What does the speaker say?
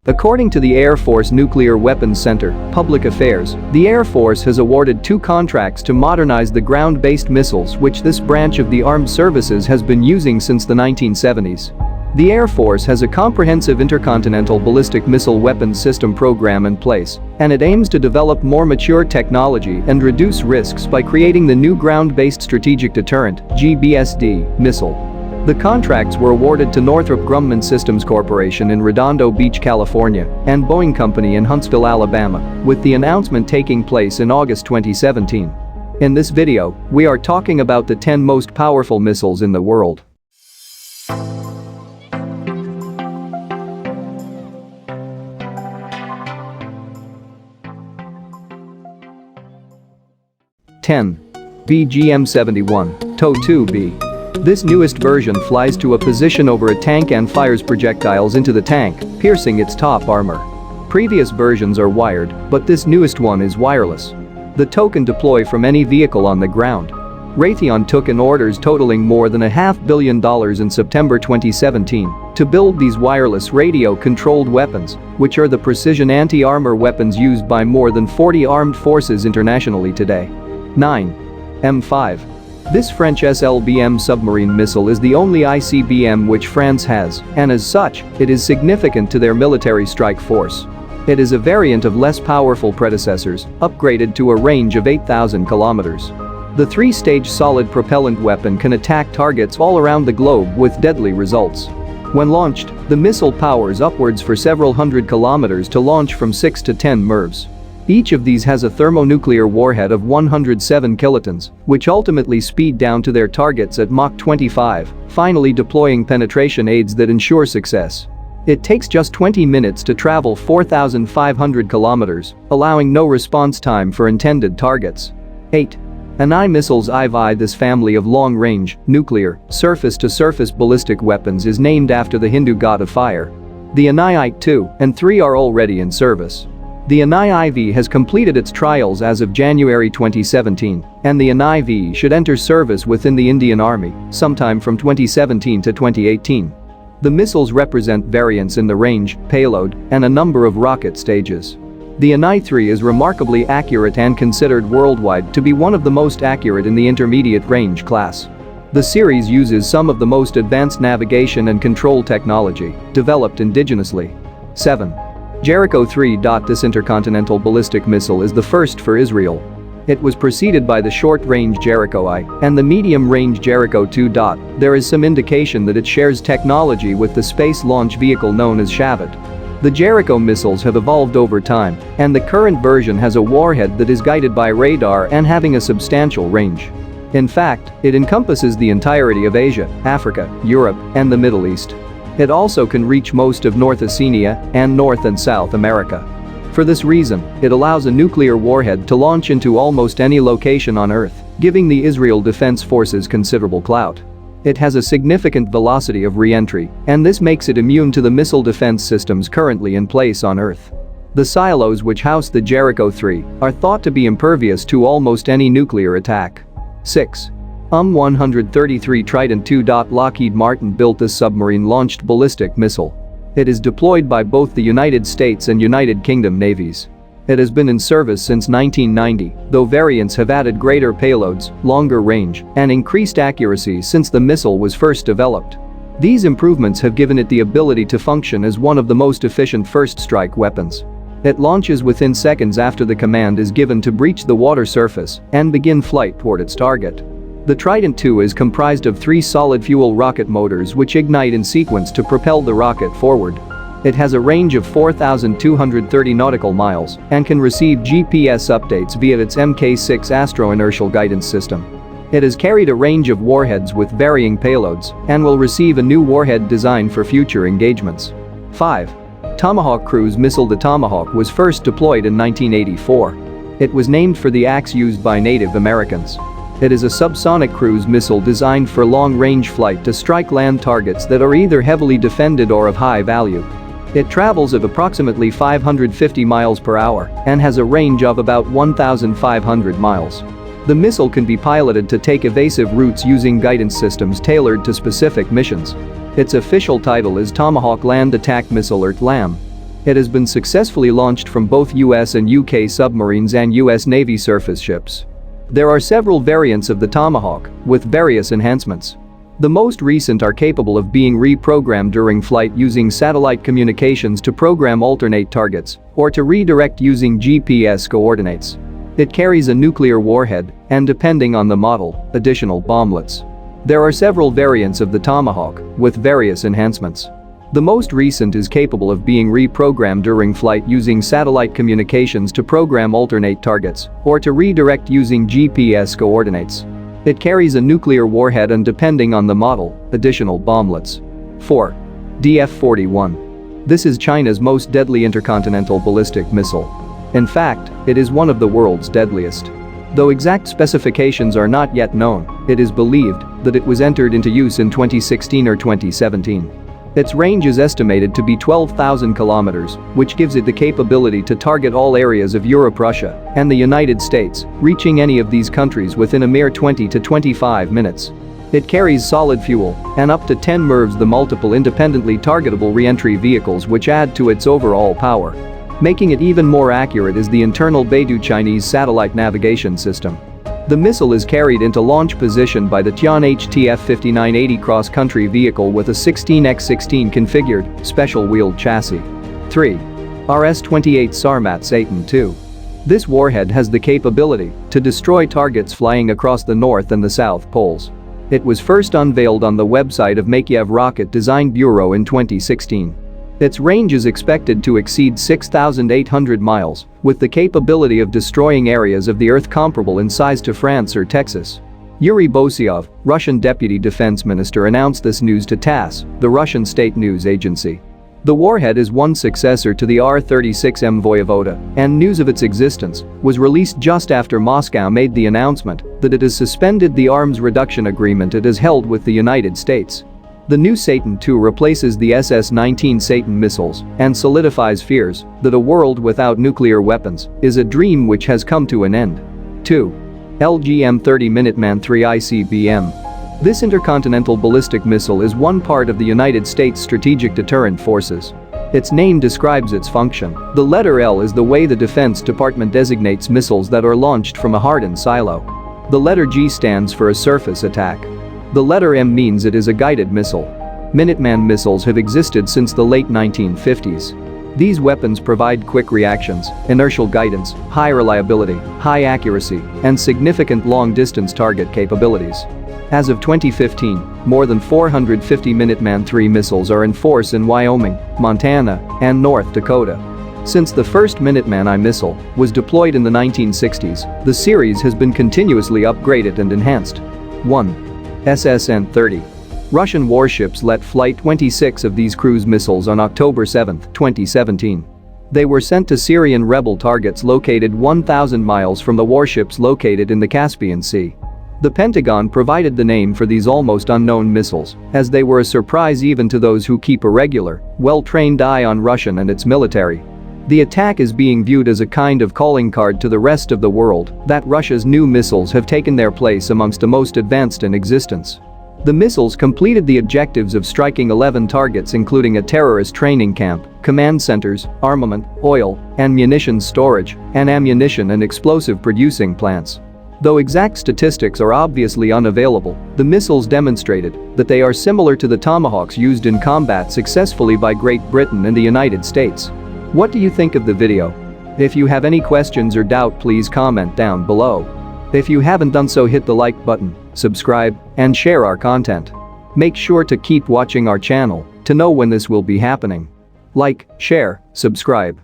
According to the Air Force Nuclear Weapons Center, Public Affairs, the Air Force has awarded 2 contracts to modernize the ground-based missiles which this branch of the armed services has been using since the 1970s. The Air Force has a comprehensive intercontinental ballistic missile weapons system program in place, and it aims to develop more mature technology and reduce risks by creating the new Ground-Based Strategic Deterrent (GBSD) missile. The contracts were awarded to Northrop Grumman Systems Corporation in Redondo Beach, California, and Boeing Company in Huntsville, Alabama, with the announcement taking place in August 2017. In this video, we are talking about the 10 most powerful missiles in the world. BGM-71 TOW-2B. This newest version flies to a position over a tank and fires projectiles into the tank, piercing its top armor. Previous versions are wired, but this newest one is wireless. The TOW can deploy from any vehicle on the ground. Raytheon took in orders totaling more than $500 million in September 2017 to build these wireless radio-controlled weapons, which are the precision anti-armor weapons used by more than 40 armed forces internationally today. 9. M5. This French SLBM submarine missile is the only ICBM which France has, and as such, it is significant to their military strike force. It is a variant of less powerful predecessors, upgraded to a range of 8,000 kilometers. The 3-stage solid propellant weapon can attack targets all around the globe with deadly results. When launched, the missile powers upwards for several hundred kilometers to launch from 6 to 10 MIRVs. Each of these has a thermonuclear warhead of 107 kilotons, which ultimately speed down to their targets at Mach 25, finally deploying penetration aids that ensure success. It takes just 20 minutes to travel 4,500 kilometers, allowing no response time for intended targets. 8. Anai missiles IV. This family of long-range, nuclear, surface-to-surface ballistic weapons is named after the Hindu god of fire. The Anai I-2 and III are already in service. The Anai IV has completed its trials as of January 2017, and the Anai V should enter service within the Indian Army sometime from 2017 to 2018. The missiles represent variants in the range, payload, and a number of rocket stages. The Anai III is remarkably accurate and considered worldwide to be one of the most accurate in the intermediate range class. The series uses some of the most advanced navigation and control technology developed indigenously. 7. Jericho 3. This intercontinental ballistic missile is the first for Israel. It was preceded by the short-range Jericho I and the medium-range Jericho 2. There is some indication that it shares technology with the space launch vehicle known as Shavit. The Jericho missiles have evolved over time, and the current version has a warhead that is guided by radar and having a substantial range. In fact, it encompasses the entirety of Asia, Africa, Europe, and the Middle East. It also can reach most of North Oceania and North and South America. For this reason, it allows a nuclear warhead to launch into almost any location on Earth, giving the Israel Defense Forces considerable clout. It has a significant velocity of re-entry, and this makes it immune to the missile defense systems currently in place on Earth. The silos which house the Jericho 3 are thought to be impervious to almost any nuclear attack. 6. 133 Trident II. Lockheed Martin built this submarine-launched ballistic missile. It is deployed by both the United States and United Kingdom navies. It has been in service since 1990, though variants have added greater payloads, longer range, and increased accuracy since the missile was first developed. These improvements have given it the ability to function as one of the most efficient first-strike weapons. It launches within seconds after the command is given to breach the water surface and begin flight toward its target. The Trident II is comprised of 3 solid-fuel rocket motors which ignite in sequence to propel the rocket forward. It has a range of 4,230 nautical miles and can receive GPS updates via its Mk6 astro-inertial guidance system. It has carried a range of warheads with varying payloads and will receive a new warhead design for future engagements. 5. Tomahawk cruise missile. The Tomahawk was first deployed in 1984. It was named for the axe used by Native Americans. It is a subsonic cruise missile designed for long-range flight to strike land targets that are either heavily defended or of high value. It travels at approximately 550 miles per hour and has a range of about 1,500 miles. The missile can be piloted to take evasive routes using guidance systems tailored to specific missions. Its official title is Tomahawk Land Attack Missile or TLAM. It has been successfully launched from both US and UK submarines and US Navy surface ships. There are several variants of the Tomahawk, with various enhancements. The most recent are capable of being reprogrammed during flight using satellite communications to program alternate targets, or to redirect using GPS coordinates. It carries a nuclear warhead, and depending on the model, additional bomblets. There are several variants of the Tomahawk, with various enhancements. The most recent is capable of being reprogrammed during flight using satellite communications to program alternate targets, or to redirect using GPS coordinates. It carries a nuclear warhead and depending on the model, additional bomblets. 4. DF-41. This is China's most deadly intercontinental ballistic missile. In fact, it is one of the world's deadliest. Though exact specifications are not yet known, it is believed that it was entered into use in 2016 or 2017. Its range is estimated to be 12,000 kilometers, which gives it the capability to target all areas of Europe, Russia, and the United States, reaching any of these countries within a mere 20 to 25 minutes. It carries solid fuel and up to 10 MIRVs, the multiple independently targetable re-entry vehicles, which add to its overall power. Making it even more accurate is the internal Beidou Chinese satellite navigation system. The missile is carried into launch position by the Tian HTF-5980 cross-country vehicle with a 16x16 configured, special-wheeled chassis. 3. RS-28 Sarmat Satan II. This warhead has the capability to destroy targets flying across the North and the South Poles. It was first unveiled on the website of Makeyev Rocket Design Bureau in 2016. Its range is expected to exceed 6,800 miles, with the capability of destroying areas of the Earth comparable in size to France or Texas. Yuri Bosyov, Russian Deputy Defense Minister, announced this news to TASS, the Russian state news agency. The warhead is one successor to the R-36M Voyevoda, and news of its existence was released just after Moscow made the announcement that it has suspended the arms reduction agreement it has held with the United States. The new Satan II replaces the SS-19 Satan missiles and solidifies fears that a world without nuclear weapons is a dream which has come to an end. 2. LGM-30 Minuteman III ICBM. This intercontinental ballistic missile is one part of the United States Strategic Deterrent Forces. Its name describes its function. The letter L is the way the Defense Department designates missiles that are launched from a hardened silo. The letter G stands for a surface attack. The letter M means it is a guided missile. Minuteman missiles have existed since the late 1950s. These weapons provide quick reactions, inertial guidance, high reliability, high accuracy, and significant long-distance target capabilities. As of 2015, more than 450 Minuteman III missiles are in force in Wyoming, Montana, and North Dakota. Since the first Minuteman I missile was deployed in the 1960s, the series has been continuously upgraded and enhanced. 1. SSN-30. Russian warships let fly 26 of these cruise missiles on October 7, 2017. They were sent to Syrian rebel targets located 1,000 miles from the warships located in the Caspian Sea. The Pentagon provided the name for these almost unknown missiles, as they were a surprise even to those who keep a regular, well-trained eye on Russia and its military. The attack is being viewed as a kind of calling card to the rest of the world that Russia's new missiles have taken their place amongst the most advanced in existence. The missiles completed the objectives of striking 11 targets, including a terrorist training camp, command centers, armament, oil and munitions storage, and ammunition and explosive producing plants. Though exact statistics are obviously unavailable, the missiles demonstrated that they are similar to the Tomahawks used in combat successfully by Great Britain and the United States. What do you think of the video? If you have any questions or doubt, please comment down below. If you haven't done so, hit the like button, subscribe, and share our content. Make sure to keep watching our channel to know when this will be happening. Like, share, subscribe.